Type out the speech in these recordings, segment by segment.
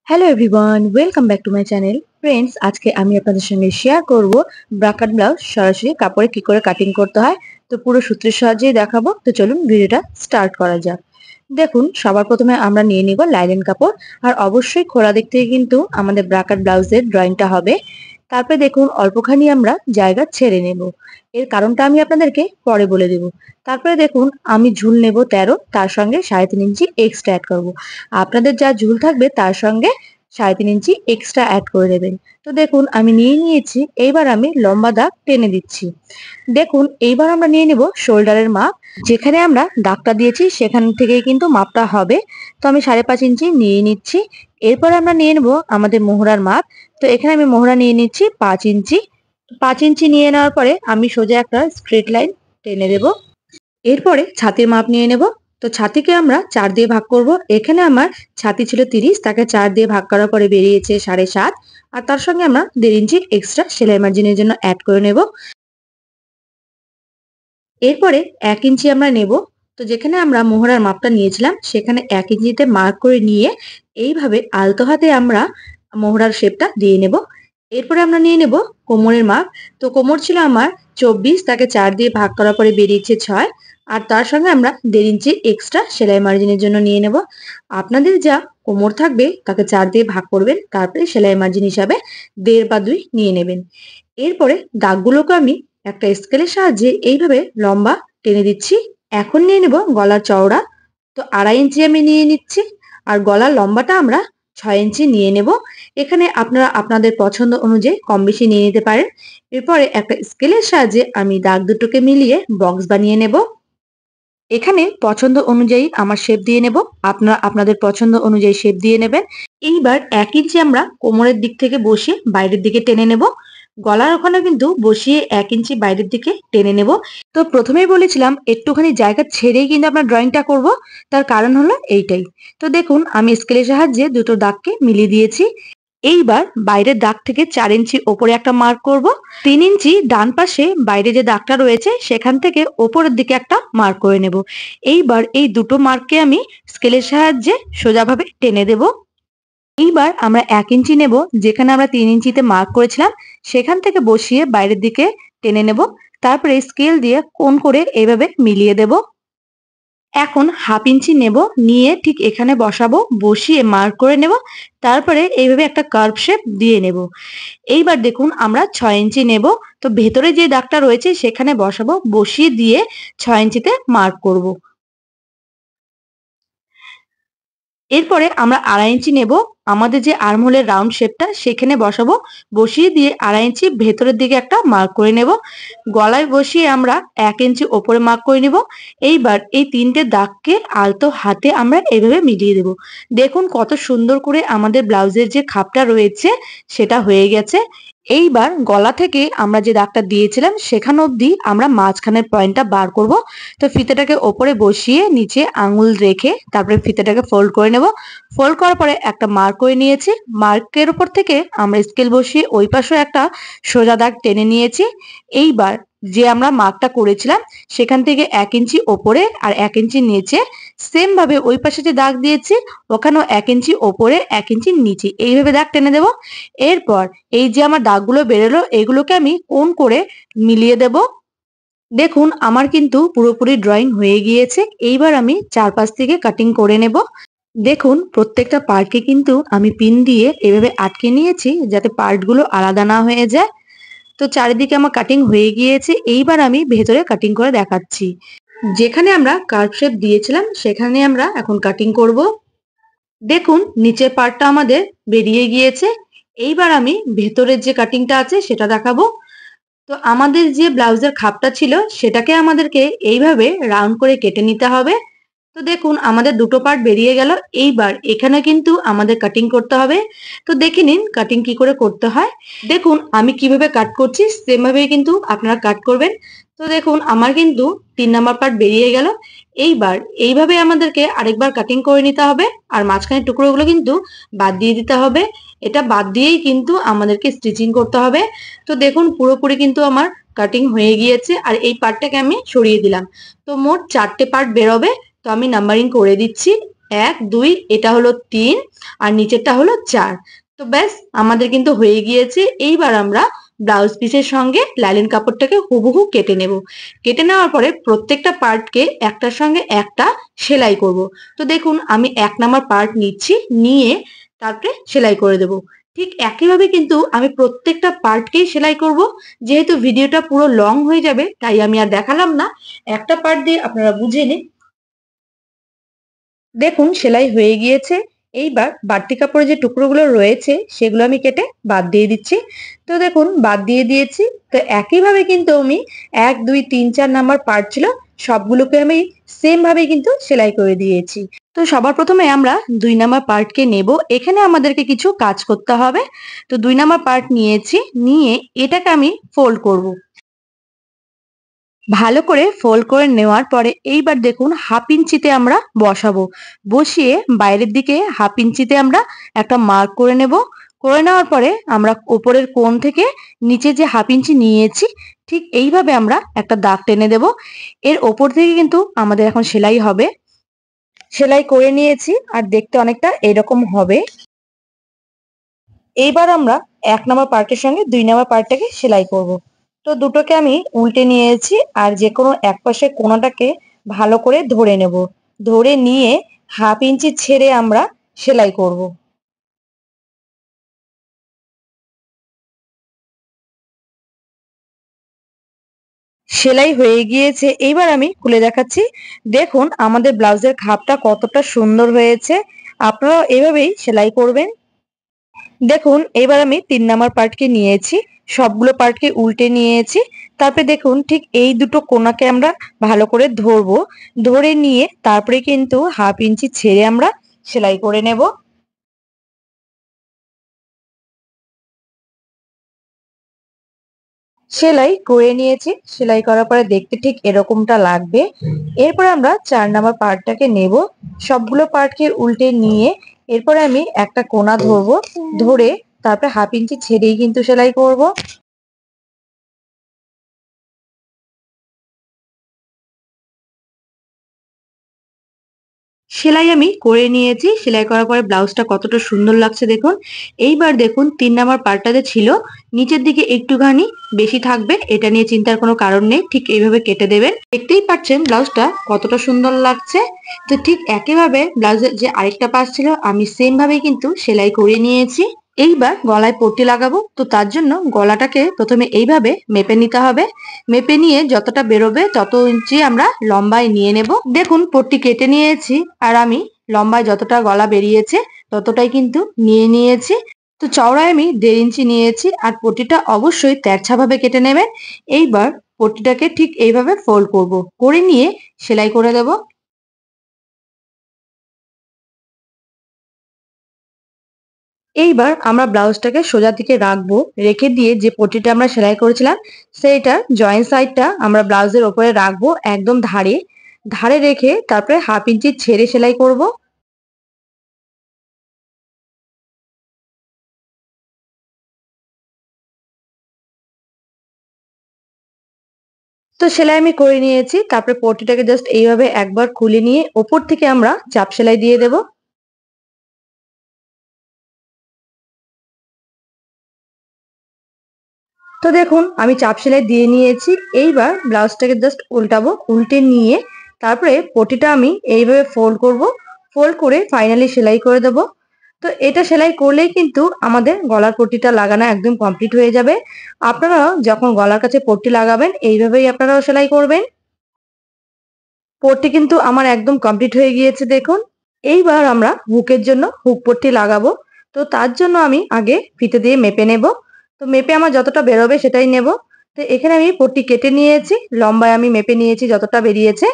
Hello everyone, welcome back to my channel. Friends, আজকে আমি আপনাদের সঙ্গে শেয়ার করব ব্রাকাট ব্লাউজ সরাসরি কাপড়ে কি করে কাটিং করতে হয়। তো পুরো সূত্রের সাহায্যেই দেখাবো। তো চলুন ভিডিওটা স্টার্ট করা যাক। দেখুন, সবার প্রথমে আমরা নিয়ে নিব লাইলেন কাপড়। আর অবশ্যই খোলা দিক থেকে কিন্তু আমাদের ব্রাকাট ব্লাউজের ড্রয়িংটা হবে। তারপরে দেখুন অল্পখানি আমরা জায়গা ছেড়ে নেব। এর কারণটা আমি আপনাদেরকে পরে বলে দেব। তারপরে দেখুন আমি ঝুল নেব 13, তার সঙ্গে 3.5 ইঞ্চি এক্সট্রা অ্যাড করব। আপনাদের যা ঝুল থাকবে তার সঙ্গে 3.5 ইঞ্চি এক্সট্রা অ্যাড করে দেবেন। তো দেখুন আমি নিয়ে নিয়েছি, এইবার আমি লম্বা দাগ টেনে দিচ্ছি। দেখুন এইবার আমরা নিয়ে নেব শোল্ডারের মাপ। যেখানে আমরা দাগটা দিয়েছি সেখান থেকেই কিন্তু মাপটা হবে। তো আমি 5.5 ইঞ্চি নিয়ে নিচ্ছি। এরপর আমরা নিয়ে নেব আমাদের মোহরার মাপ। তো এখানে আমি মোহরা নিয়ে নিচ্ছি 5 ইঞ্চি। 5 ইঞ্চি নিয়ে নেওয়ার পরে আমি সোজা একটা স্ট্রেট লাইন টেনে দেব। এরপরে ছাতির মাপ নিয়ে নেব। তো ছাতিকে আমরা 4 দিয়ে ভাগ করব। এখানে আমার ছাতি ছিল 30, তাকে 4 দিয়ে ভাগ করার পরে বেরিয়েছে 7.5। আর তার সঙ্গে আমরা 1.5 ইঞ্চি এক্সট্রা সেলাই মার্জিনের জন্য অ্যাড করে নেব। এরপরে 1 ইঞ্চি আমরা নেব। তো যেখানে আমরা মোহরার মাপটা নিয়েছিলাম সেখানে 1 ইঞ্চিতে মার্ক করে নিয়ে এইভাবে আলতো হাতে আমরা মোহরার শেপটা দিয়ে নেব। এরপরে আমরা নিয়ে নেব কোমরের মাপ। তো কোমর ছিল আমার 24, তাকে 4 দিয়ে ভাগ করার পরে বেরিয়েছে 6। আর তার সঙ্গে আমরা 1.5 ইঞ্চি এক্সট্রা সেলাই মার্জিনের জন্য নিয়ে নেব। আপনাদের যা কোমর থাকবে তাকে 4 দিয়ে ভাগ করবেন, তারপরে সেলাই মার্জিন হিসাবে 1.5 বা 2 নিয়ে নেবেন। এরপরে দাগগুলোকে আমি একটা স্কেলের সাহায্যে এইভাবে লম্বা টেনে দিচ্ছি। এখন নিয়ে নেব গলার চওড়া। তো 2.5 ইঞ্চি আমি নিয়ে নিচ্ছি। আর গলার লম্বাটা আমরা 6 ইঞ্চি নিয়ে নেব। এখানে আপনারা আপনাদের পছন্দ অনুযায়ী কম বেশি নিয়ে নিতে পারেন। এরপরে একটা স্কেলের সাহায্যে আমি দাগ দুটোকে মিলিয়ে বক্স বানিয়ে নেব। এখানে পছন্দ অনুযায়ী আমার শেপ দিয়ে নেব। আপনারা আপনাদের পছন্দ অনুযায়ী শেপ দিয়ে নেবেন। এইবার 1 ইঞ্চি আমরা কোমরের দিক থেকে বসিয়ে বাইরের দিকে টেনে নেব। গলার ওখানে কিন্তু বসিয়ে 1 ইঞ্চি বাইরের দিকে টেনে নেব। তো প্রথমেই বলেছিলাম একটুখানি জায়গা ছেড়েই কিন্তু আমরা ড্রয়িংটা করব। তার কারণ হলো এইটাই। তো দেখুন আমি স্কেলের সাহায্যে দুটো দাগকে মিলিয়ে দিয়েছি। এইবার বাইরের দাগ থেকে 4 ইঞ্চি ওপরে একটা মার্ক করব। 3 ইঞ্চি ডান পাশে বাইরে যে দাগটা রয়েছে সেখান থেকে ওপরের দিকে একটা মার্ক করে নেব। এইবার এই দুটো মার্ককে আমি স্কেলের সাহায্যে সোজাভাবে টেনে দেব। এইবার আমরা 1 ইঞ্চি নেব, যেখানে আমরা 3 ইঞ্চিতে মার্ক করেছিলাম সেখান থেকে বসিয়ে বাইরের দিকে টেনে নেব। তারপরে স্কেল দিয়ে কোণ করে এইভাবে মিলিয়ে দেব। এখন 1/2 ইঞ্চি নেব, নিয়ে ঠিক এখানে বসাবো, বসিয়ে মার্ক করে নেব। তারপরে এইভাবে একটা কার্ভ শেপ দিয়ে নেব। এইবার দেখুন আমরা 6 ইঞ্চি নেব। তো ভেতরে যে দাগটা রয়েছে সেখানে বসাবো, বসিয়ে দিয়ে 6 ইঞ্চিতে মার্ক করব। এরপরে আমরা 2.5 ইঞ্চি নেব। আমাদের যে আর্মহোলের রাউন্ড শেপটা সেখানে বসাবো, বসিয়ে দিয়ে 2.5 ইঞ্চি ভেতরের দিকে একটা মার্ক করে নেব। গলায় বসিয়ে আমরা 1 ইঞ্চি ওপরে মার্ক করে নিব। এইবার এই 3টে দাগকে আলতো হাতে আমরা এইভাবে মিলিয়ে দেব। দেখুন কত সুন্দর করে আমাদের ব্লাউজের যে খাপটা রয়েছে সেটা হয়ে গেছে। এইবার গলা থেকে আমরা যে দাগটা দিয়েছিলাম সেখান অবধি আমরা মাঝখানের পয়েন্টটা বার করব। তো ফিতেটাকে ওপরে বসিয়ে নিচে আঙুল রেখে তারপরে ফিতেটাকে ফোল্ড করে নেব। ফোল্ড করার পরে একটা মার্ক করে নিয়েছি। মার্কের উপর থেকে আমরা স্কেল বসিয়ে ওই পাশেও একটা সোজা দাগ টেনে নিয়েছি। এইবার যে আমরা মার্কটা করেছিলাম সেখান থেকে 1 ইঞ্চি ওপরে আর 1 ইঞ্চি নিচে সেম ভাবে ওই পাশে যে দাগ দিয়েছি ওখানেও 1 ইঞ্চি ওপরে 1 ইঞ্চি নিচে এইভাবে দাগ টেনে দেব। এরপর এই যে আমার দাগগুলো বেরোলো এগুলোকে আমি কোণ করে মিলিয়ে দেব। দেখুন আমার কিন্তু পুরোপুরি ড্রয়িং হয়ে গিয়েছে। এইবার আমি চারপাশ থেকে কাটিং করে নেব। দেখুন প্রত্যেকটা পার্টকে কিন্তু আমি পিন দিয়ে এভাবে আটকে নিয়েছি যাতে পার্টগুলো আলাদা না হয়ে যায়। তো চারিদিকে আমার কাটিং হয়ে গিয়েছে। এইবার আমি ভেতরে কাটিং করে দেখাচ্ছি। যেখানে আমরা কার্ভ শেপ দিয়েছিলাম সেখানে আমরা এখন কাটিং করব। দেখুন নিচের পার্টটা আমাদের বেরিয়ে গিয়েছে। এইবার আমি ভেতরের যে কাটিংটা আছে সেটা দেখাবো। তো আমাদের যে ব্লাউজের খাপটা ছিল সেটাকে আমাদেরকে এইভাবে রাউন্ড করে কেটে নিতে হবে। তো দেখুন আমাদের দুটো পার্ট বেরিয়ে গেল। এইবার এখানে কিন্তু আমাদের কাটিং করতে হবে। তো দেখে নিন কাটিং কি করে করতে হয়। দেখুন আমি কিভাবে কাট করছি সেম ভাবেই কিন্তু আপনারা কাট করবেন। তো দেখুন আমার কিন্তু 3 নাম্বার পার্ট বেরিয়ে গেল। এইবার এইভাবে আমাদেরকে আরেকবার কাটিং করে নিতে হবে। আর মাঝখানের টুকরোগুলো কিন্তু বাদ দিয়ে দিতে হবে। এটা বাদ দিয়েই কিন্তু আমাদেরকে স্টিচিং করতে হবে। তো দেখুন পুরোপুরি কিন্তু আমার কাটিং হয়ে গিয়েছে। আর এই পার্টটাকে আমি সরিয়ে দিলাম। তো মোট 4টে পার্ট বেরোবে। তো আমি নাম্বারিং করে দিচ্ছি। 1 2 এটা হলো 3 আর নিচেরটা হলো 4। তো ব্যাস আমাদের কিন্তু হয়ে গিয়েছে। এইবার আমরা ব্লাউজ পিসের সঙ্গে লাইলন কাপড়টাকে হুবহু কেটে নেব। কেটে নেওয়ার পরে প্রত্যেকটা পার্টকে একটার সঙ্গে একটা সেলাই করব। তো দেখুন আমি 1 নাম্বার পার্ট নিচ্ছি, নিয়ে তারপরে সেলাই করে দেব। ঠিক একইভাবে কিন্তু আমি প্রত্যেকটা পার্টকেই সেলাই করব। যেহেতু ভিডিওটা পুরো লং হয়ে যাবে তাই আমি আর দেখালাম না, একটা পার্ট দিয়ে আপনারা বুঝে নিন। দেখুন সেলাই হয়ে গিয়েছে। এইবার বাড়তি কাপড়ের যে টুকরোগুলো রয়েছে সেগুলো আমি কেটে বাদ দিয়ে দিচ্ছি। তো দেখুন বাদ দিয়ে দিয়েছি। তো একইভাবে কিন্তু আমি 1 2 3 4 নাম্বার পার্ট ছিল সবগুলোকে আমি সেম ভাবে কিন্তু সেলাই করে দিয়েছি। তো সবার প্রথমে আমরা 2 নাম্বার পার্টকে নেব। এখানে আমাদেরকে কিছু কাজ করতে হবে। তো 2 নাম্বার পার্ট নিয়েছি, নিয়ে এটাকে আমি ফোল্ড করব। ভালো করে ফোল্ড করে নেওয়ার পরে এইবার দেখুন 1/2 ইঞ্চিতে আমরা বসাবো। বসিয়ে বাইরের দিকে 1/2 ইঞ্চিতে আমরা একটা মার্ক করে নেব। করে নেওয়ার পরে আমরা উপরের কোণ থেকে নিচে যে 1/2 ইঞ্চি নিয়েছি ঠিক এইভাবে আমরা একটা দাগ টেনে দেব। এর ওপর থেকে কিন্তু আমাদের এখন সেলাই হবে। সেলাই করে নিয়েছি আর দেখতে অনেকটা এরকম হবে। এইবার আমরা 1 নাম্বার পার্টের সঙ্গে 2 নাম্বার পার্টটাকে সেলাই করব। তো দুটোকে আমি উল্টে নিয়েছি আর যে কোনো এক পাশের কোণাটাকে ভালো করে ধরে নেব। ধরে নিয়ে 1/2 ইঞ্চি ছেড়ে আমরা সেলাই করব। সেলাই হয়ে গিয়েছে। এইবার আমি খুলে দেখাচ্ছি। দেখুন আমাদের ব্লাউজের খাপটা কতটা সুন্দর হয়েছে। আপনারাও এভাবেই সেলাই করবেন। দেখুন এবার আমি 3 নাম্বার পার্টকে নিয়েছি, সবগুলো পার্টকে উল্টে নিয়েছি। তারপরে দেখুন ঠিক এই দুটো কোণাকে আমরা ভালো করে ধরবো। ধরে নিয়ে তারপরে কিন্তু 1/2 ইঞ্চি ছেড়ে আমরা সেলাই করে নেব। সেলাই করে নিয়েছি। সেলাই করার পরে দেখতে ঠিক এরকমটা লাগবে। এরপরে আমরা 4 নাম্বার পার্টটাকে নেব। সবগুলো পার্টকে উল্টে নিয়ে এরপরে আমি একটা কোণা ধরবো। ধরে তারপরে 1/2 ইঞ্চি ছেড়েই কিন্তু সেলাই করব। সেলাই আমি করে নিয়েছি। সেলাই করার পরে ব্লাউজটা কতটা সুন্দর লাগছে দেখুন। এইবার দেখুন 3 নাম্বার পার্টটা যে ছিল নিচের দিকে একটুখানি বেশি থাকবে, এটা নিয়ে চিন্তার কোনো কারণ নেই। ঠিক এইভাবে কেটে দেবেন। দেখতেই পাচ্ছেন ব্লাউজটা কতটা সুন্দর লাগছে। তো ঠিক একইভাবে ব্লাউজের যে আরেকটা পাশ ছিল আমি সেম ভাবেই কিন্তু সেলাই করে নিয়েছি। এইবার গলায় পট্টি লাগাবো। তো তার জন্য গলাটাকে প্রথমে এইভাবে মেপে নিতে হবে। মেপে নিয়ে যতটা বেরোবে তত ইঞ্চি আমরা লম্বায় নিয়ে নেব। দেখুন পট্টি কেটে নিয়েছি আর আমি লম্বায় যতটা গলা বেরিয়েছে ততটাই কিন্তু নিয়ে নিয়েছি। তো চওড়ায় আমি 1.5 ইঞ্চি নিয়েছি আর পট্টিটা অবশ্যই তেরছা ভাবে কেটে নেবেন। এইবার পট্টিটাকে ঠিক এইভাবে ফোল্ড করব, করে নিয়ে সেলাই করে দেব। এইবার আমরা ব্লাউজটাকে সোজা দিকে রাখবো। রেখে দিয়ে যে পট্টিটা আমরা সেলাই করেছিলাম সেইটার জয়েন্ট সাইডটা আমরা ব্লাউজের ওপরে রাখবো একদম ধারে। ধারে রেখে তারপরে 1/2 ইঞ্চি ছেড়ে সেলাই করব। তো সেলাই আমি করে নিয়েছি। তারপরে পট্টিটাকে জাস্ট এইভাবে একবার খুলে নিয়ে ওপর থেকে আমরা চাপ সেলাই দিয়ে দেব। তো দেখুন আমি চাপ সেলাই দিয়ে নিয়েছি। এইবার ব্লাউজটাকে জাস্ট উল্টাবো। উল্টে নিয়ে তারপরে পট্টিটা আমি এইভাবে ফোল্ড করব। ফোল্ড করে ফাইনালি সেলাই করে দেব। তো এটা সেলাই করলেই কিন্তু আমাদের গলার পট্টিটা লাগানো একদম কমপ্লিট হয়ে যাবে। আপনারাও যখন গলার কাছে পট্টি লাগাবেন এইভাবেই আপনারাও সেলাই করবেন। পট্টি কিন্তু আমার একদম কমপ্লিট হয়ে গিয়েছে দেখুন। এইবার আমরা হুকের জন্য হুক পট্টি লাগাবো। তো তার জন্য আমি আগে ফিতে দিয়ে মেপে নেব। তো মেপে আমার যতটা বেরোবে সেটাই নেব। তো এখানে আমি পট্টি কেটে নিয়েছি, লম্বায় আমি মেপে নিয়েছি যতটা বেরিয়েছে।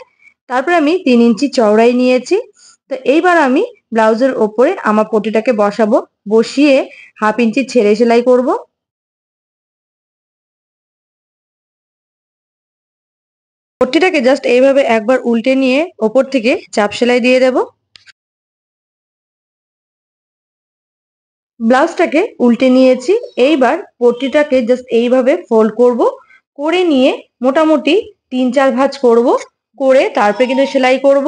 তারপরে আমি 3 ইঞ্চি চওড়াই নিয়েছি। তো এইবার আমি ব্লাউজের ওপরে আমার পট্টিটাকে বসাবো। বসিয়ে 1/2 ইঞ্চি ছেড়ে সেলাই করব। পট্টিটাকে জাস্ট এইভাবে একবার উল্টে নিয়ে ওপর থেকে চাপ সেলাই দিয়ে দেব। ব্লাউজটাকে উল্টে নিয়েছি। এইবার পট্টিটাকে জাস্ট এইভাবে ফোল্ড করব। করে নিয়ে মোটামুটি 3 4 ভাঁজ করব। করে তারপরে কিন্তু সেলাই করব।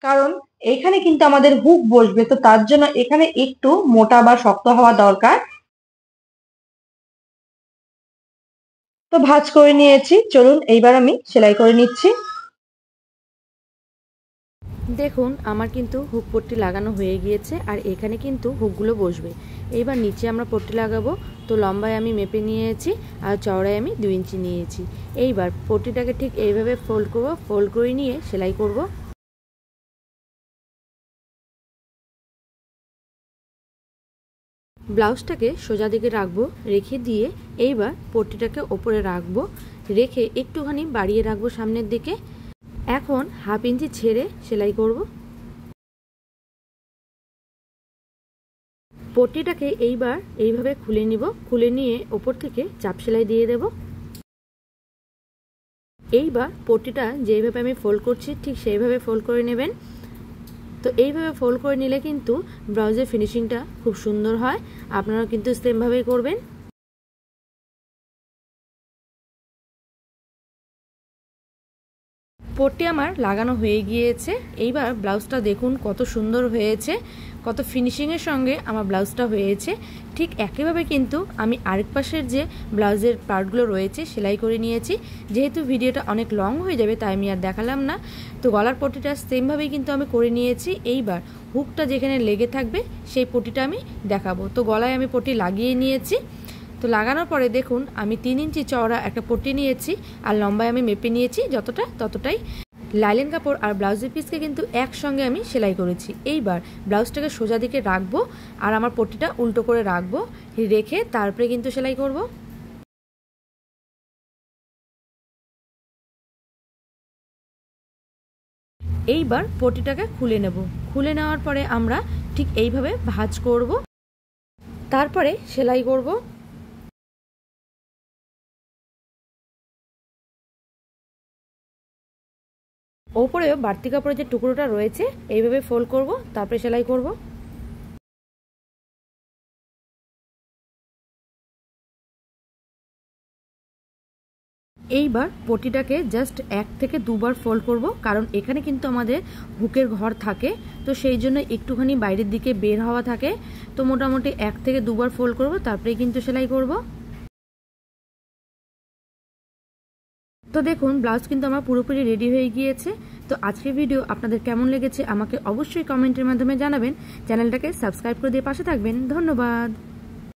কারণ এখানে কিন্তু আমাদের হুক বসবে, তো তার জন্য এখানে একটু মোটা বা শক্ত হওয়া দরকার। তো ভাঁজ করে নিয়েছি, চলুন এইবার আমি সেলাই করে নিচ্ছি। দেখুন আমার কিন্তু হুক পট্টি লাগানো হয়ে গিয়েছে, আর এখানে কিন্তু হুকগুলো বসবে। এইবার নিচে আমরা পট্টি লাগাবো। তো লম্বায় আমি মেপে নিয়েছি আর চওড়ায় আমি 2 ইঞ্চি নিয়েছি। এইবার পট্টিটাকে ঠিক এইভাবে ফোল্ড করব, ফোল্ড করে নিয়ে সেলাই করব। ব্লাউজটাকে সোজা দিকে রাখবো, রেখে দিয়ে এইবার পট্টিটাকে ওপরে রাখবো, রেখে একটুখানি বাড়িয়ে রাখবো সামনের দিকে। এখন 1/2 ইঞ্চি ছেড়ে সেলাই করব। পট্টিটাকে এইবার এইভাবে খুলে নিব, খুলে নিয়ে ওপর থেকে চাপ সেলাই দিয়ে দেব। এইবার পট্টিটা যেইভাবে আমি ফোল্ড করছি ঠিক সেইভাবে ফোল্ড করে নেবেন। তো এইভাবে ফোল্ড করে নিলে কিন্তু ব্লাউজের ফিনিশিংটা খুব সুন্দর হয়। আপনারা কিন্তু সেমভাবেই করবেন। পট্টি আমার লাগানো হয়ে গিয়েছে। এইবার ব্লাউজটা দেখুন কত সুন্দর হয়েছে, কত ফিনিশিংয়ের সঙ্গে আমার ব্লাউজটা হয়েছে। ঠিক একইভাবে কিন্তু আমি আরেক পাশের যে ব্লাউজের পার্টগুলো রয়েছে সেলাই করে নিয়েছি। যেহেতু ভিডিওটা অনেক লং হয়ে যাবে তাই আমি আর দেখালাম না। তো গলার পট্টিটা সেমভাবেই কিন্তু আমি করে নিয়েছি। এইবার হুকটা যেখানে লেগে থাকবে সেই পট্টিটা আমি দেখাবো। তো গলায় আমি পট্টি লাগিয়ে নিয়েছি। তো লাগানোর পরে দেখুন আমি 3 ইঞ্চি চওড়া একটা পট্টি নিয়েছি, আর লম্বায় আমি মেপে নিয়েছি যতটা ততটাই। লাইলেন কাপড় আর ব্লাউজের পিসকে কিন্তু একসঙ্গে আমি সেলাই করেছি। এইবার ব্লাউজটাকে সোজা দিকে রাখবো আর আমার পট্টিটা উল্টো করে রাখবো, রেখে তারপরে কিন্তু সেলাই করব। এইবার পট্টিটাকে খুলে নেব। খুলে নেওয়ার পরে আমরা ঠিক এইভাবে ভাঁজ করব, তারপরে সেলাই করব। ওপরে বাড়তি কাপড়ের যে টুকরোটা রয়েছে এইভাবে ফোল্ড করব, তারপরে সেলাই করব। এইবার পট্টিটাকে জাস্ট 1 থেকে 2 বার ফোল্ড করব, কারণ এখানে কিন্তু আমাদের হুকের ঘর থাকে, তো সেই জন্য একটুখানি বাইরের দিকে বের হওয়া থাকে। তো মোটামুটি 1 থেকে 2 বার ফোল্ড করব, তারপরে কিন্তু সেলাই করব। তো দেখুন ব্লাউজ কিন্তু আমার পুরোপুরি রেডি হয়ে গিয়েছে। তো আজকের ভিডিও আপনাদের কেমন লেগেছে আমাকে অবশ্যই কমেন্টের মাধ্যমে জানাবেন। চ্যানেলটাকে সাবস্ক্রাইব করে দিয়ে পাশে থাকবেন। ধন্যবাদ।